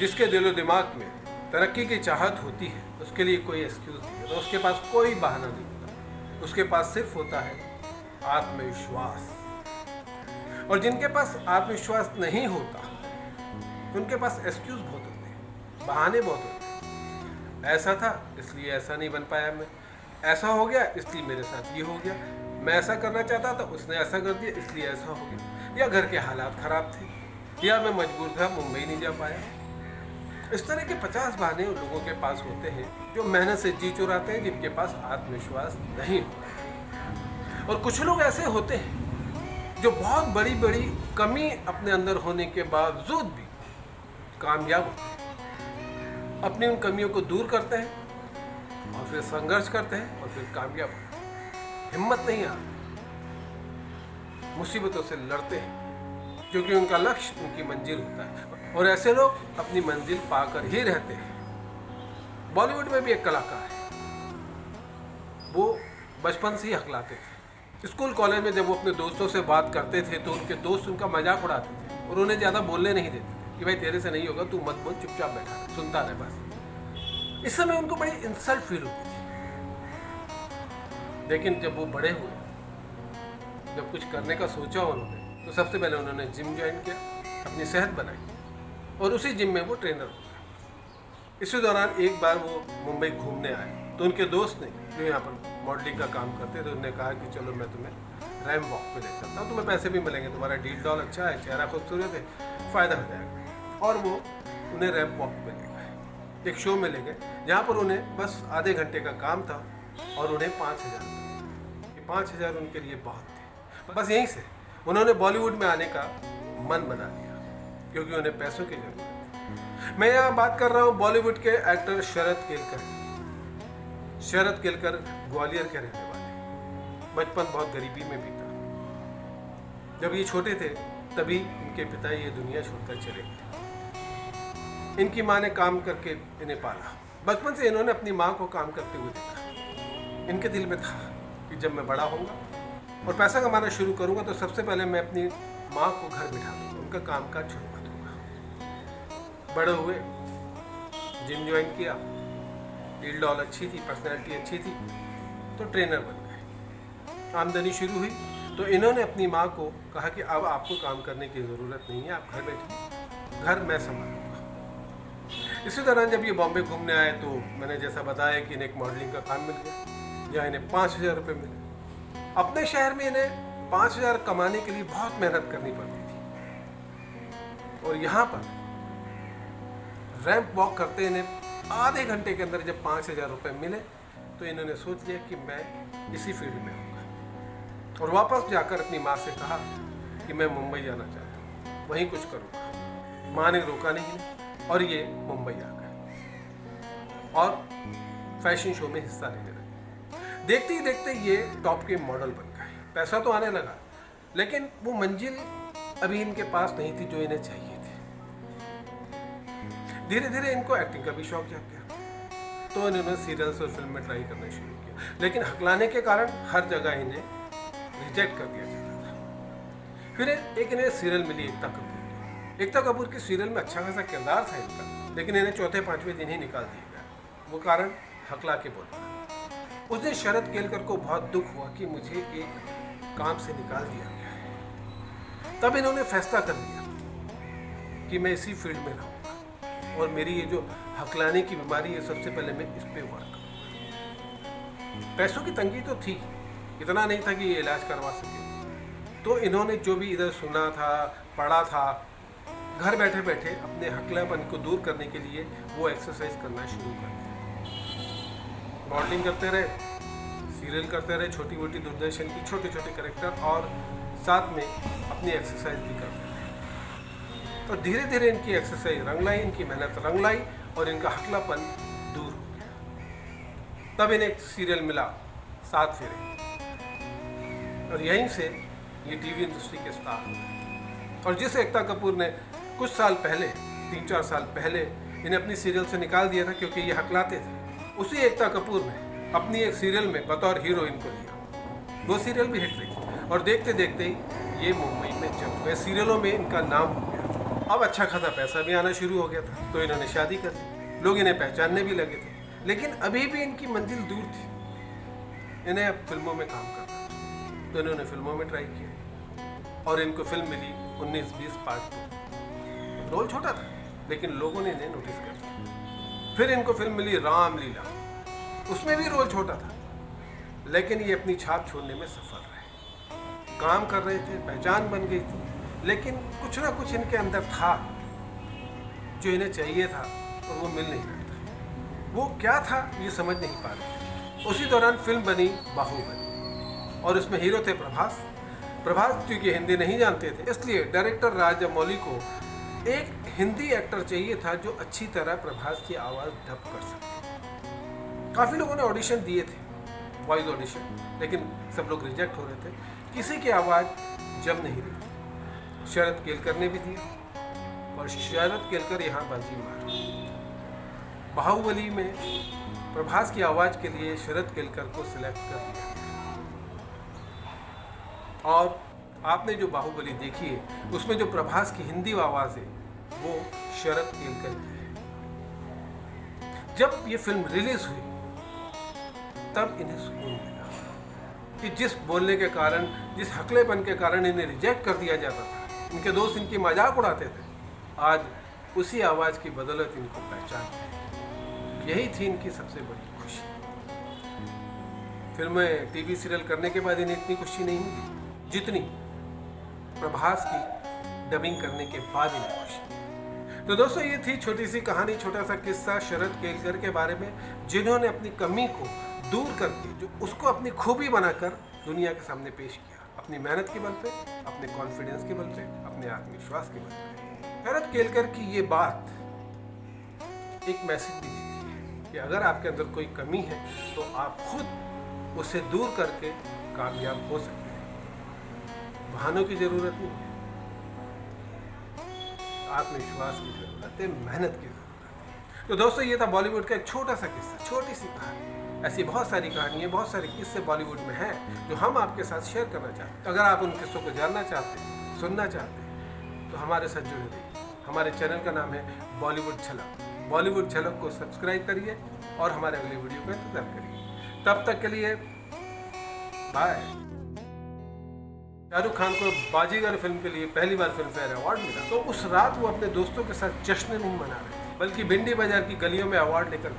जिसके दिलो दिमाग में तरक्की की चाहत होती है उसके लिए कोई एक्सक्यूज़ नहीं होता, उसके पास कोई बहाना नहीं होता, उसके पास सिर्फ होता है आत्मविश्वास। और जिनके पास आत्मविश्वास नहीं होता उनके पास एक्सक्यूज़ बहुत होते हैं, बहाने बहुत होते हैं। ऐसा था इसलिए ऐसा नहीं बन पाया, मैं ऐसा हो गया इसलिए मेरे साथ ये हो गया, मैं ऐसा करना चाहता था उसने ऐसा कर दिया इसलिए ऐसा हो गया, या घर के हालात ख़राब थे, या मैं मजबूर था मुंबई नहीं जा पाया। इस तरह के 50 बहाने उन लोगों के पास होते हैं जो मेहनत से जी चुराते हैं, जिनके पास आत्मविश्वास नहीं होता। और कुछ लोग ऐसे होते हैं जो बहुत बड़ी बड़ी कमी अपने अंदर होने के बावजूद भी कामयाब होते हैं, अपनी उन कमियों को दूर करते हैं और फिर संघर्ष करते हैं और फिर कामयाब होते हैं। हिम्मत नहीं आती, मुसीबतों से लड़ते हैं क्योंकि उनका लक्ष्य उनकी मंजिल होता है, और ऐसे लोग अपनी मंजिल पाकर ही रहते हैं। बॉलीवुड में भी एक कलाकार है, वो बचपन से ही हकलाते थे। स्कूल कॉलेज में जब वो अपने दोस्तों से बात करते थे तो उनके दोस्त उनका मजाक उड़ाते थे और उन्हें ज़्यादा बोलने नहीं देते थे कि भाई तेरे से नहीं होगा, तू मत बोल, चुपचाप बैठा रहे, सुनता रहे बस। इस समय उनको बड़ी इंसल्ट फील होती थी। लेकिन जब वो बड़े हुए, जब कुछ करने का सोचा उन्होंने, तो सबसे पहले उन्होंने जिम ज्वाइन किया, अपनी सेहत बनाई और उसी जिम में वो ट्रेनर हो गए। इसी दौरान एक बार वो मुंबई घूमने आए तो उनके दोस्त ने, जो यहाँ पर मॉडलिंग का काम करते थे, उन्होंने कहा कि चलो मैं तुम्हें रैम वॉक पे ले चलता हूँ, तुम्हें पैसे भी मिलेंगे, तुम्हारा डील डॉल अच्छा है, चेहरा खूबसूरत है, फ़ायदा हो जाएगा। और वो उन्हें रैम वॉक पे ले गए, एक शो में ले गए जहाँ पर उन्हें बस आधे घंटे का काम था और उन्हें 5,000, ये 5,000 उनके लिए बहुत थे। बस यहीं से उन्होंने बॉलीवुड में आने का मन बना लिया क्योंकि उन्हें पैसों की जरूरत है। मैं यहाँ बात कर रहा हूँ बॉलीवुड के एक्टर शरद केलकर की। शरद केलकर ग्वालियर के रहने वाले, बचपन बहुत गरीबी में बीता। जब ये छोटे थे तभी इनके पिता ये दुनिया छोड़कर चले गए। इनकी माँ ने काम करके इन्हें पाला। बचपन से इन्होंने अपनी माँ को काम करते हुए देखा। इनके दिल में था कि जब मैं बड़ा होऊंगा और पैसा कमाना शुरू करूंगा तो सबसे पहले मैं अपनी माँ को घर बिठा दूंगा, उनका कामकाज छुड़वा दूंगा। बड़े हुए, जिम ज्वाइन किया, डील डॉल अच्छी थी, पर्सनैलिटी अच्छी थी, तो ट्रेनर बन गए। आमदनी शुरू हुई तो इन्होंने अपनी माँ को कहा कि अब आपको काम करने की ज़रूरत नहीं है, आप घर बैठिए, घर मैं संभालूंगा। इसी दौरान जब ये बॉम्बे घूमने आए तो मैंने जैसा बताया कि इन्हें एक मॉडलिंग का काम मिल गया, या इन्हें 5,000 रुपये मिले। अपने शहर में इन्हें 5,000 कमाने के लिए बहुत मेहनत करनी पड़ती थी, और यहाँ पर रैंप वॉक करते इन्हें आधे घंटे के अंदर जब 5,000 रुपये मिले तो इन्होंने सोच लिया कि मैं इसी फील्ड में होऊंगा, और वापस जाकर अपनी माँ से कहा कि मैं मुंबई जाना चाहता हूँ, वहीं कुछ करूँगा। माँ ने रोका नहीं और ये मुंबई आ गए और फैशन शो में हिस्सा लेने लगे। देखते ही देखते ये टॉप के मॉडल बन गए। पैसा तो आने लगा लेकिन वो मंजिल अभी इनके पास नहीं थी जो इन्हें चाहिए थी। धीरे धीरे इनको एक्टिंग का भी शौक जाग गया तो इन्होंने सीरियल्स और फिल्म में ट्राई करना शुरू किया, लेकिन हकलाने के कारण हर जगह इन्हें रिजेक्ट कर दिया जाता था। फिर एक इन्हें सीरियल मिली एकता कपूर की। एकता कपूर की सीरियल में अच्छा खासा किरदार था इनका, लेकिन इन्हें चौथे पांचवें दिन ही निकाल दिया गया। वो कारण हकला के बोलना। उस दिन शरद केलकर को बहुत दुख हुआ कि मुझे एक काम से निकाल दिया गया है। तब इन्होंने फैसला कर लिया कि मैं इसी फील्ड में रहूँगा और मेरी ये जो हकलाने की बीमारी है सबसे पहले मैं इस पे वर्क करूँगा। पैसों की तंगी तो थी, इतना नहीं था कि ये इलाज करवा सके, तो इन्होंने जो भी इधर सुना था, पढ़ा था, घर बैठे बैठे अपने हकलापन को दूर करने के लिए वो एक्सरसाइज करना शुरू कर दिया। मॉडलिंग करते रहे, सीरियल करते रहे, छोटी मोटी दूरदर्शन की छोटे छोटे कैरेक्टर, और साथ में अपनी एक्सरसाइज भी करते रहे। तो धीरे धीरे इनकी एक्सरसाइज रंग लाई, इनकी मेहनत रंग लाई और इनका हकलापन दूर हो गया। तब इन्हें एक सीरियल मिला, 7 फेरे, और यहीं से ये टीवी इंडस्ट्री के स्टार हो गए। और जिस एकता कपूर ने कुछ साल पहले, 3-4 साल पहले इन्हें अपनी सीरियल से निकाल दिया था क्योंकि ये हकलाते थे, उसी एकता कपूर ने अपनी एक सीरियल में बतौर हीरोइन को लिया। वो सीरियल भी हिट रही और देखते देखते ही ये मुंबई में चल गए, सीरियलों में इनका नाम हो गया। अब अच्छा खासा पैसा भी आना शुरू हो गया था, तो इन्होंने शादी कर ली। लोग इन्हें पहचानने भी लगे थे, लेकिन अभी भी इनकी मंजिल दूर थी। इन्हें अब फिल्मों में काम करना था, तो इन्होंने फिल्मों में ट्राई किया और इनको फिल्म मिली 19-20 पार्ट 2। रोल छोटा था, लेकिन लोगों ने इन्हें नोटिस कर लिया। फिर इनको फिल्म मिली रामलीला, उसमें भी रोल छोटा था, लेकिन ये अपनी छाप छोड़ने में सफल रहे। काम कर रहे थे, पहचान बन गई थी, लेकिन कुछ ना कुछ इनके अंदर था जो इन्हें चाहिए था और वो मिल नहीं रहा था। वो क्या था ये समझ नहीं पा रहे थे। उसी दौरान फिल्म बनी बाहुबली और उसमें हीरो थे प्रभास। क्योंकि हिंदी नहीं जानते थे, इसलिए डायरेक्टर राजामौली को एक हिंदी एक्टर चाहिए था जो अच्छी तरह प्रभास की आवाज़ डब कर सके। काफ़ी लोगों ने ऑडिशन दिए थे, वॉइस ऑडिशन, लेकिन सब लोग रिजेक्ट हो रहे थे। किसी की आवाज़ जम नहीं रही थी। शरद केलकर ने भी दिया और शरद केलकर यहाँ बाजी मार। बाहुबली में प्रभास की आवाज़ के लिए शरद केलकर को सिलेक्ट कर दिया और आपने जो बाहुबली देखी है उसमें जो प्रभास की हिंदी आवाज़ है वो शरद केलकर की है। जब ये फिल्म रिलीज हुई तब इन्हें सुकून मिला कि जिस बोलने के कारण, जिस हकलेपन के कारण इन्हें रिजेक्ट कर दिया जाता था, इनके दोस्त इनकी मजाक उड़ाते थे, आज उसी आवाज़ की बदौलत इनको पहचान है। यही थी इनकी सबसे बड़ी खुशी। फिल्में, टीवी सीरियल करने के बाद इन्हें इतनी खुशी नहीं मिली जितनी प्रभास की डबिंग करने के बाद इन्हें खुशी। तो दोस्तों, ये थी छोटी सी कहानी, छोटा सा किस्सा शरद केलकर के बारे में, जिन्होंने अपनी कमी को दूर करके जो उसको अपनी खूबी बनाकर दुनिया के सामने पेश किया, अपनी मेहनत के बल पे, अपने कॉन्फिडेंस के बल पे, अपने आत्मविश्वास के बल पे। शरद केलकर की ये बात एक मैसेज भी देती है कि अगर आपके अंदर कोई कमी है तो आप खुद उसे दूर करके कामयाब हो सकते हैं। बहानों की जरूरत नहीं है, आत्मविश्वास की जरूरत है, मेहनत की जरूरत है। तो दोस्तों, ये था बॉलीवुड का एक छोटा सा किस्सा, छोटी सी कहानी। ऐसी बहुत सारी कहानियाँ, बहुत सारे किस्से बॉलीवुड में हैं जो हम आपके साथ शेयर करना चाहते हैं। अगर आप उन किस्सों को जानना चाहते हैं, सुनना चाहते हैं, तो हमारे साथ जुड़े रहिए। हमारे चैनल का नाम है बॉलीवुड झलक। बॉलीवुड झलक को सब्सक्राइब करिए और हमारे अगले वीडियो का इंतजार करिए। तब तक के लिए बाय। शाहरुख खान को बाजीगर फिल्म के लिए पहली बार फिल्म फेयर अवार्ड मिला, तो उस रात वो अपने दोस्तों के साथ जश्न नहीं मना रहे, बल्कि भिंडी बाजार की गलियों में अवार्ड लेकर